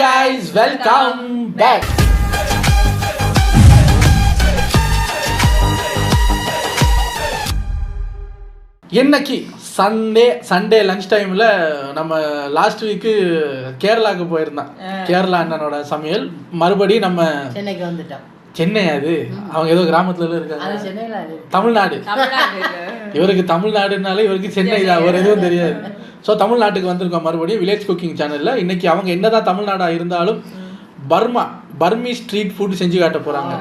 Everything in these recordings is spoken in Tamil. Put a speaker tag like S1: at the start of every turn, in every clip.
S1: guys, welcome back. இன்னைக்கு சண்டே லஞ்ச் டைமில் நம்ம லாஸ்ட் வீக்கு கேரளாவுக்கு போயிருந்தோம். கேரளா அண்ணனோட சமையல் மறுபடியும் நம்ம
S2: சென்னைக்கு வந்துட்டோம்.
S1: சென்னை அது அவங்க ஏதோ கிராமத்துல இருக்காங்க. தமிழ்நாடு இவருக்கு தமிழ்நாடுனாலே இவருக்கு சென்னை தான், ஒரு எதுவும் தெரியாது. ஸோ தமிழ்நாட்டுக்கு வந்திருக்கோம் மறுபடியும் வில்லேஜ் குக்கிங் சேனலில். இன்னைக்கு அவங்க என்னதான் தமிழ்நாடாக இருந்தாலும் பர்மி ஸ்ட்ரீட் ஃபுட் செஞ்சு காட்ட போகிறாங்க.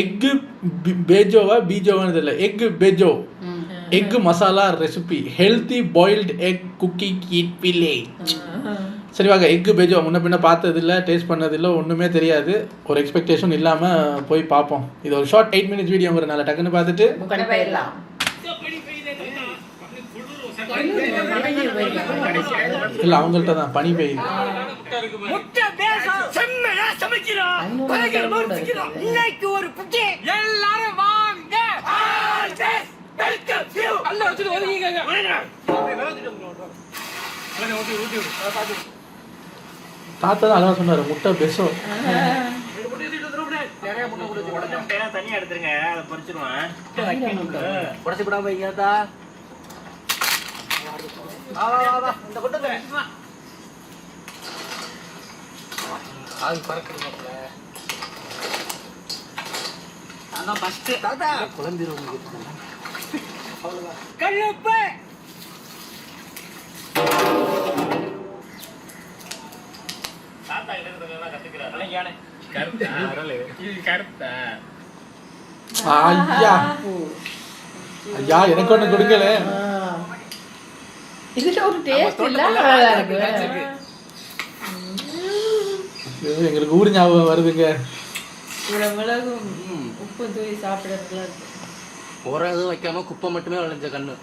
S1: எக்கு பீஜோவான்னு தெரியல, எக்கு பெஜோ egg masala recipe, healthy boiled egg cooking it village. சரி வாங்க, எக்கு பெஜோ முன்ன பின்ன பார்த்ததில்ல, டேஸ்ட் பண்ணதில்லை, ஒன்றுமே தெரியாது, ஒரு எக்ஸ்பெக்டேஷன் இல்லாமல் போய் பார்ப்போம். இது ஒரு ஷார்ட் 8 minutes வீடியோங்கிறனால டக்குன்னு பார்த்துட்டு இல்லை அவங்கள்ட்ட தான் பனி பெய்யுது. தாத்தா தான் அழகா சொன்னாரு, முட்டை பெசோ.
S3: தண்ணி எடுத்துருங்க, அதை பொரிச்சிருவேன்.
S1: ஐயா எனக்கு ஒண்ணு கொடுக்கல. எங்களுக்கு ஊர் ஞாபகம் வருதுங்க.
S2: உப்பு தூவி சாப்பிடறதுலாம்
S3: ஒரு இதுவும் வைக்காம குப்பை மட்டுமே விளைஞ்ச கண்ணு.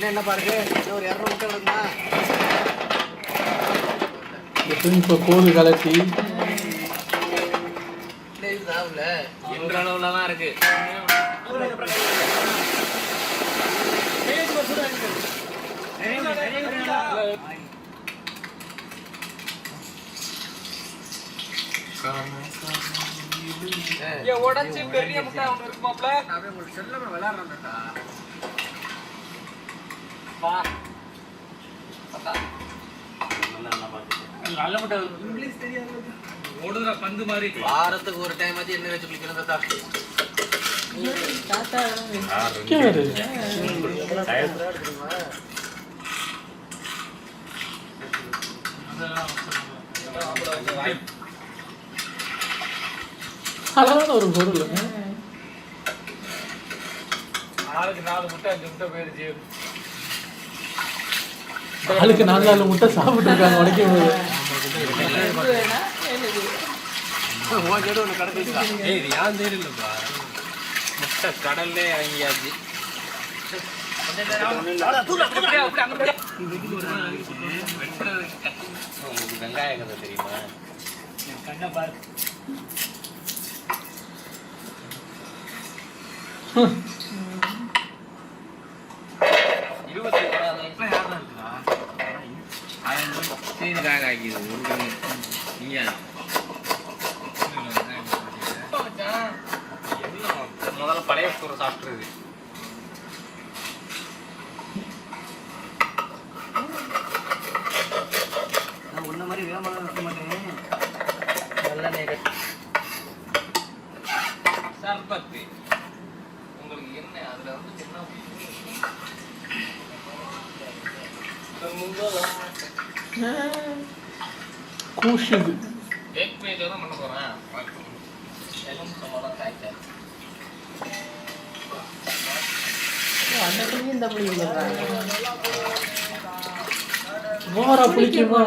S3: என்ன பாருங்க, ஒரு 200 முட்டை விடுங்களா?
S1: இப்போ கோது கலட்டி
S3: என்ற அளவுல தான் இருக்கு. உடச்சு பெரிய முட்டை ஒன்று இருக்குமாப்ல, செல்லமா விளையாடுறா. நல்ல முட்டை இங்கிலீஷ் தெரியாது, ஓடுற பந்து மாதிரி. வாரத்துக்கு ஒரு டைம் ஆச்சு என்ன வச்சு குளிக்கிறது தாத்தா.
S1: அழகான ஒரு பொருள்.
S3: நாளுக்கு 4 முட்டை 5 முட்டை போயிருச்சு.
S1: நாளுக்கு 4 முட்டை சாப்பிட்டு இருக்காங்க உடைக்கும் போது.
S3: முட்டை கடல்ல இறங்கியாச்சு. வெங்காயம் கதை தெரியுமா? கண்ணை பாரு. முதல்ல பழைய சோறு சாப்பிட்டுருது. உன்ன மாதிரி வேகமாக இருக்க மாட்டேன். நல்ல நேரம் சர்பத்து உங்களுக்கு என்ன அதுல வந்து சின்ன
S1: கூஷுது
S3: எக் பேஜ் தான் பண்ண போறேன்.
S2: இந்த புளியும்
S1: ஓவரா புளிக்குமா?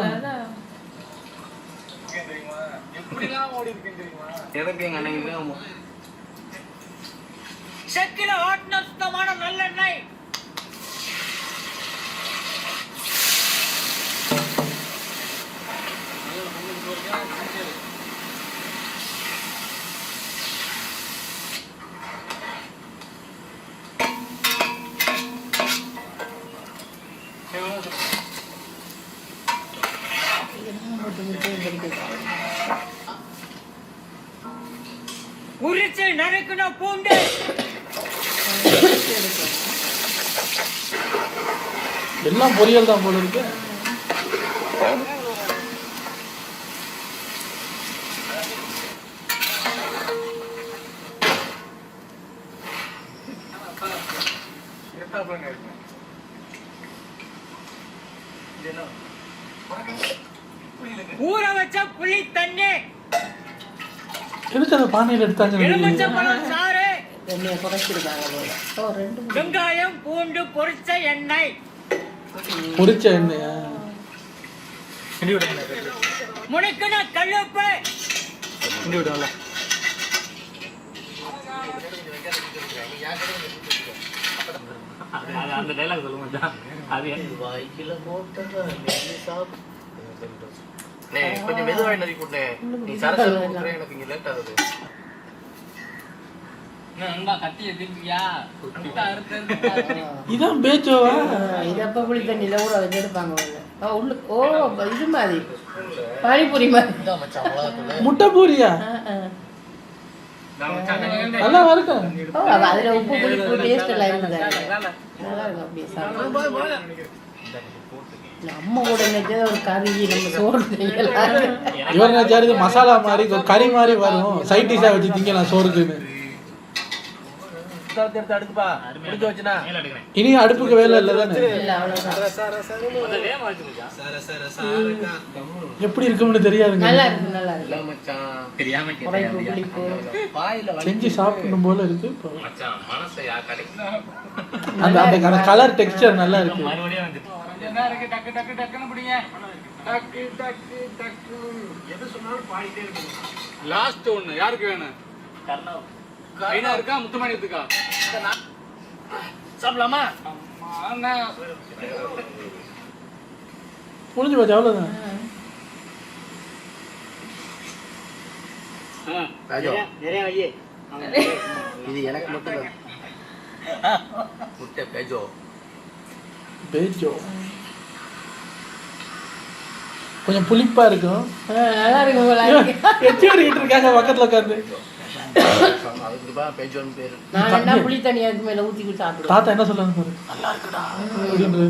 S3: எப்படிலாம் ஓடி இருக்கேன் தெரியுமா? எனக்கு எங்க அன்னைக்கு
S4: செக்கில ஆட்டின சுத்தமான நல்லெண்ணெய். உரிச்சு நறுக்குன பூண்டு
S1: எல்லாம் பொரியல் தான் போல இருக்கு.
S4: ஊற வச்ச புளி தண்ணி
S1: எதுக்கு அந்த பானையில் எடுத்தாங்க?
S4: எலுமிச்சம்பழம் சாறு
S2: எண்ணெயை குறைச்சிருக்காங்க போல. ஓ 2
S4: வெங்காயம் பூண்டு பொரிச்ச எண்ணெய்
S1: பொரிச்ச எண்ணெயா?
S4: முனைக்குன கல்லுப்பு
S3: அந்த டைலாக் சொல்லுங்க. அது
S5: வாய்க்கில போட்டதா நீ சாப்பிட்டு கொஞ்சம் மெதுவாக நதி கூட்டே. நீ சரசர எனக்கு இங்க லேட் ஆகுது.
S3: கத்திய திருப்பியா
S1: இதான் பேச்சோவா?
S2: இது அப்போ புளி தண்ணியில் ஊற வச்சு எடுப்பாங்க போல. ஓ இது மாதிரி பானிபூரி மாதிரி.
S5: இதான் மச்சான் அவ்வளோக்குள்ள
S1: முட்டை பூரியா? நல்லா இருக்கும்.
S2: ஓ அதில் உப்பு புளிப்பு டேஸ்ட் எல்லாம் இருக்குது. நல்லா இருக்கும் அப்படியே சாப்பிட. அம்மா கூட நினைச்சது ஒரு கறி நம்ம சோறு திங்கலாம்.
S1: இவர் நினைச்சாரு மசாலா மாதிரி கறி மாதிரி வரும், சைட் டிஷ்ஷாக வச்சு திங்கலாம் சோறுக்குன்னு.
S5: எடுத்து அடுக்குப்பா முடிஞ்சு வச்சுனா
S1: இனி அடுப்புக்கு வேலை இல்லை தானே?
S2: இல்லை அவ்வளோதான்.
S1: எப்படி இருக்கும்னு தெரியாதுங்க.
S2: நல்லா இருக்கு நல்லா இருக்கு.
S5: இல்ல மச்சான்
S3: தெரியாம
S2: உரைப்பு புளிப்பு
S5: வாயில
S1: செஞ்சு சாப்பிடணும் போல இருக்கு.
S3: மச்சான் மனசை
S1: அந்த அந்த கலர் டெக்ஸ்சர் நல்லா இருக்கு.
S3: மறுபடியும் வந்துட்டு என்ன இருக்கு டக்கு டக்கு டக்குன்னு பிடிங்க. டக்கு டக்கு டக்கு எது சொன்னாலும் பாடிட்டே இருக்கு. லாஸ்ட் ஒன்னு யாருக்கு வேணும்? கர்ணவ் கைனா இருக்கா முத்துமணியத்துக்கா?
S5: சாப்பிடலாமா?
S3: அம்மா
S1: முடிஞ்சு போச்சு அவ்வளோதான்.
S5: நிறைய ஐயே இது எனக்கு மட்டும் முட்டை பேஜோ
S1: பேஜோ கொஞ்சம் புளிப்பா இருக்கும்.
S2: நல்லா இருக்கும் போல.
S1: எச்சி வரைக்கிட்டு இருக்காங்க பக்கத்துல உட்காந்து.
S5: அதுக்கு பேஜோன்னு பேரு.
S2: நான் என்ன புளி தண்ணி அதுக்கு மேலே ஊற்றி சாப்பிடுவேன்.
S1: தாத்தா என்ன சொல்றாங்க பாரு, நல்லா இருக்குடா அப்படின்றது.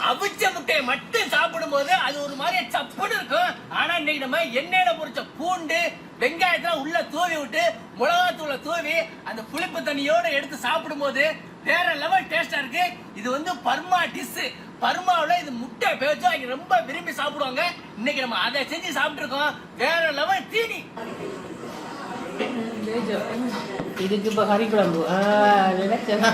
S4: அவிச்ச முட்டையை மட்டும் சாப்பிடும் போது அது ஒரு மாதிரி சப்புன்னு இருக்கும். ஆனா இன்னைக்கு நம்ம எண்ணெயில பொரிச்ச பூண்டு வெங்காயத்தெல்லாம் உள்ள தூவி விட்டு மிளகாத்தூளை தூவி அந்த புளிப்பு தண்ணியோட எடுத்து சாப்பிடும் போது வேற லெவல் டேஸ்டா இருக்கு. இது வந்து பர்மா டிஷ். பர்மாவில் இது முட்டை பேச்சோ இங்க ரொம்ப விரும்பி சாப்பிடுவாங்க. இன்னைக்கு நம்ம அதை செஞ்சு சாப்பிட்டு இருக்கோம். வேற லெவல் தீனி.
S2: இதுக்கு இப்போ கறி குழம்பு நினைச்சேன்னா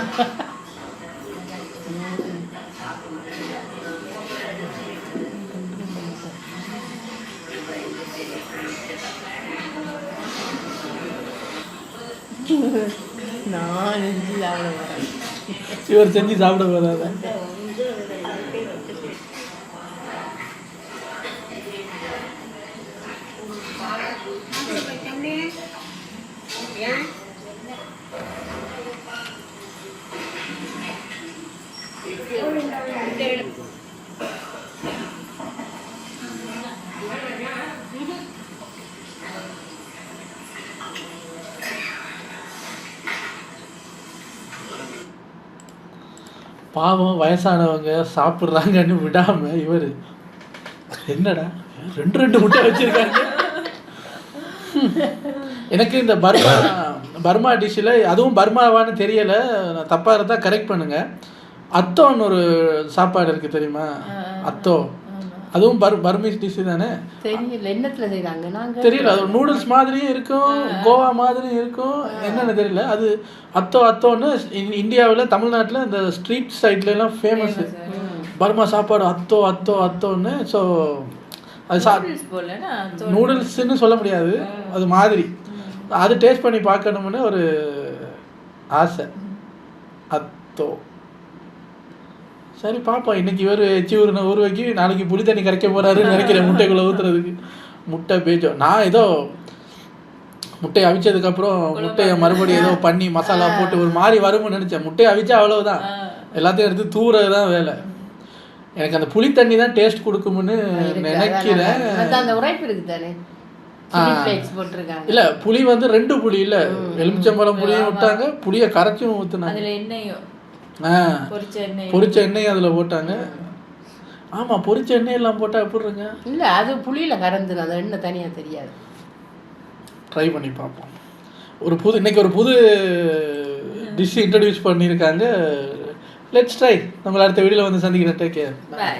S2: நான் செஞ்சு சாப்பிட போகிறேன்.
S1: இவர் செஞ்சு சாப்பிட போறாரு. பாவம் வயசானவங்க சாப்பிட்றாங்கன்னு விடாம இவர் என்னடா 2 முட்டை வச்சிருக்காங்க. எனக்கு இந்த பர்மா டிஷ்ஷில் அதுவும் பர்மாவான்னு தெரியலை, நான் தப்பாக இருந்தால் கரெக்ட் பண்ணுங்க. அத்தோன்னு ஒரு சாப்பாடு இருக்குது தெரியுமா? அத்தோ அதுவும் பர்மீஸ் டிஷ்ஷு தானே?
S2: தெரியல என்னத்துல செய்கிறாங்க நாங்கள்
S1: தெரியல. அது நூடுல்ஸ் மாதிரியும் இருக்கும், கோவா மாதிரியும் இருக்கும், என்னென்னு தெரியல. அது அத்தோன்னு இந்தியாவில் தமிழ்நாட்டில் இந்த ஸ்ட்ரீட் சைட்லலாம் ஃபேமஸ்ஸு பர்மா சாப்பாடு அத்தோன்னு. ஸோ அது நூடுல்ஸ்ன்னு சொல்ல முடியாது, அது மாதிரி. அது டேஸ்ட் பண்ணி பார்க்கணும்னு ஒரு ஆசை. அத்தோ சரி பார்ப்போம். இன்னைக்கு இவர் எச்சி ஊறுவைக்கு நாளைக்கு புளி தண்ணி கரைக்க போகிறாருன்னு நினைக்கிறேன் முட்டைக்குள்ளே ஊற்றுறதுக்கு. முட்டை பேஜோ நான் ஏதோ முட்டையை அவிச்சதுக்கப்புறம் முட்டையை மறுபடியும் ஏதோ பண்ணி மசாலா போட்டு ஒரு மாதிரி வரும்னு நினச்சேன். முட்டையை அவிச்சா அவ்வளவுதான், எல்லாத்தையும் எடுத்து தூறது தான் வேலை. எனக்கு அந்த புளி தண்ணி தான் டேஸ்ட் கொடுக்கும்னு நினைக்கிறேன்.
S2: அந்த உரைப்பு இருக்கு தானே, போட்டிருக்காங்க.
S1: இல்ல புளி வந்து 2 புளி இல்ல, எலுமிச்சம்பழம் புளியும் விட்டாங்க, புளியை கரைச்சும் ஊத்துனாங்க.
S6: அதுல எண்ணெயும் பொரிச்ச எண்ணெய் அதுல போட்டாங்க.
S1: ஆமா, பொரிச்ச எண்ணெய் எல்லாம் போட்டா எப்படி இருங்க?
S2: இல்ல அது புளியில கறந்து அந்த எண்ணெய் தனியா தெரியாது.
S1: ட்ரை பண்ணி பார்ப்போம். இன்னைக்கு ஒரு புது டிஷ் இன்ட்ரடியூஸ் பண்ணியிருக்காங்க. Let's try. நம்மள அடுத்த வீடியோல வந்து சந்திக்கிறேன். Take care.
S6: பை.